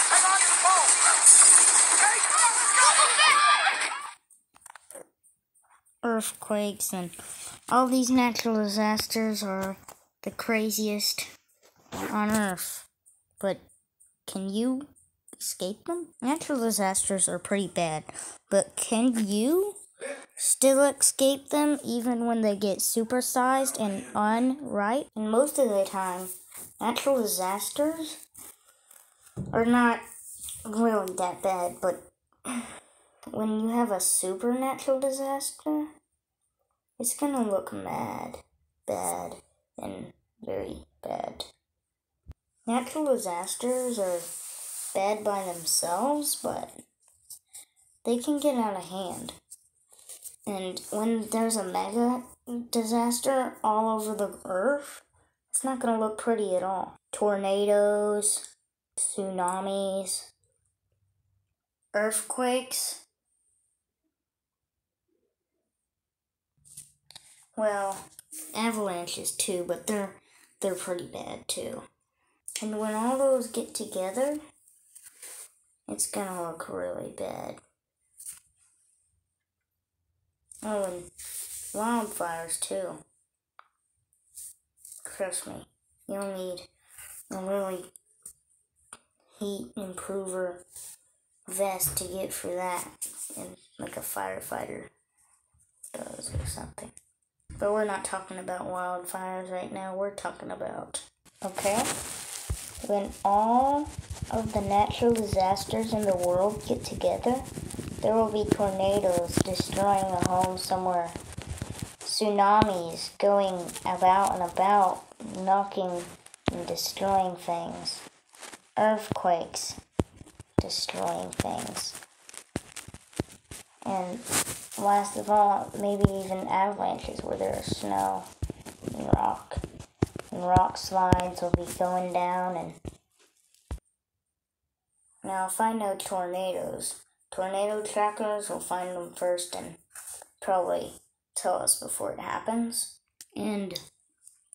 Hang on to the ball. Earthquakes and all these natural disasters are the craziest on Earth. But can you escape them? Natural disasters are pretty bad, but can you still escape them even when they get supersized and unright? And most of the time, natural disasters are not really that bad, but when you have a supernatural disaster, it's gonna look mad, bad, and very bad. Natural disasters are bad by themselves, but they can get out of hand. And when there's a mega disaster all over the earth, it's not gonna look pretty at all. Tornadoes, tsunamis, earthquakes. Well, avalanches too, but they're pretty bad too. And when all those get together, it's gonna look really bad. Oh, and wildfires too. Trust me, you'll need a really heat improver vest to get for that, and like a firefighter does or something. But we're not talking about wildfires right now, we're talking about, okay? When all of the natural disasters in the world get together, there will be tornadoes destroying a home somewhere, tsunamis going about and about, knocking and destroying things, earthquakes destroying things, and last of all, maybe even avalanches where there is snow and rock. And rock slides will be going down. And now if I know tornadoes, tornado trackers will find them first and probably tell us before it happens. And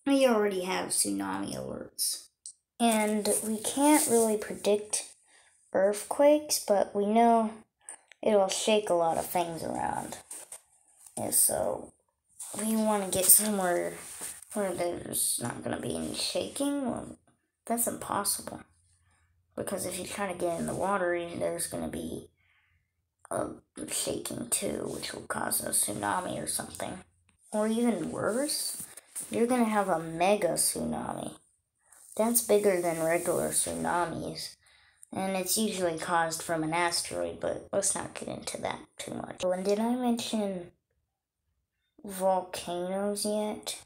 we already have tsunami alerts. And we can't really predict earthquakes, but we know it'll shake a lot of things around. And so we want to get somewhere where there's not going to be any shaking. Well, that's impossible. Because if you try to get in the water, there's going to be a shaking too, which will cause a tsunami or something. Or even worse, you're going to have a mega tsunami. That's bigger than regular tsunamis. And it's usually caused from an asteroid, but let's not get into that too much. And did I mention volcanoes yet?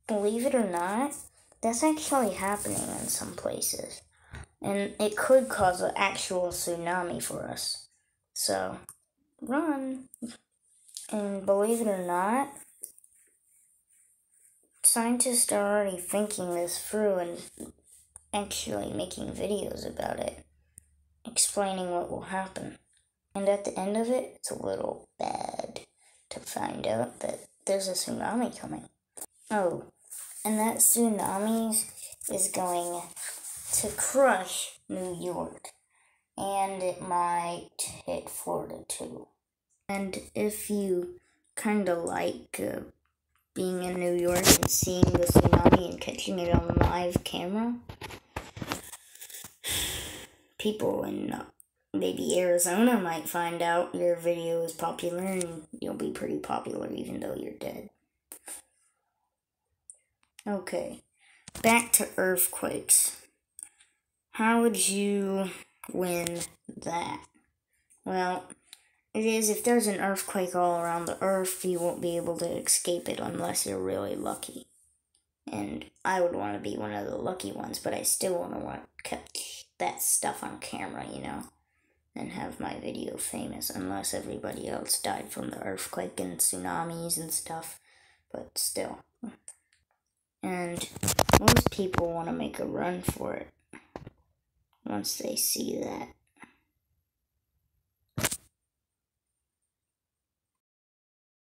Believe it or not, that's actually happening in some places. And it could cause an actual tsunami for us. So, run. And believe it or not, scientists are already thinking this through and actually making videos about it, explaining what will happen. And at the end of it, it's a little bad to find out that there's a tsunami coming. Oh, and that tsunami is going to crush New York. And it might hit Florida too. And if you kind of like being in New York and seeing the tsunami and catching it on live camera, people in maybe Arizona might find out your video is popular and you'll be pretty popular even though you're dead. Okay, back to earthquakes. How would you win that? Well, it is if there's an earthquake all around the earth, you won't be able to escape it unless you're really lucky. And I would want to be one of the lucky ones, but I still want to catch that stuff on camera, you know, and have my video famous, unless everybody else died from the earthquake and tsunamis and stuff, but still. And most people want to make a run for it once they see that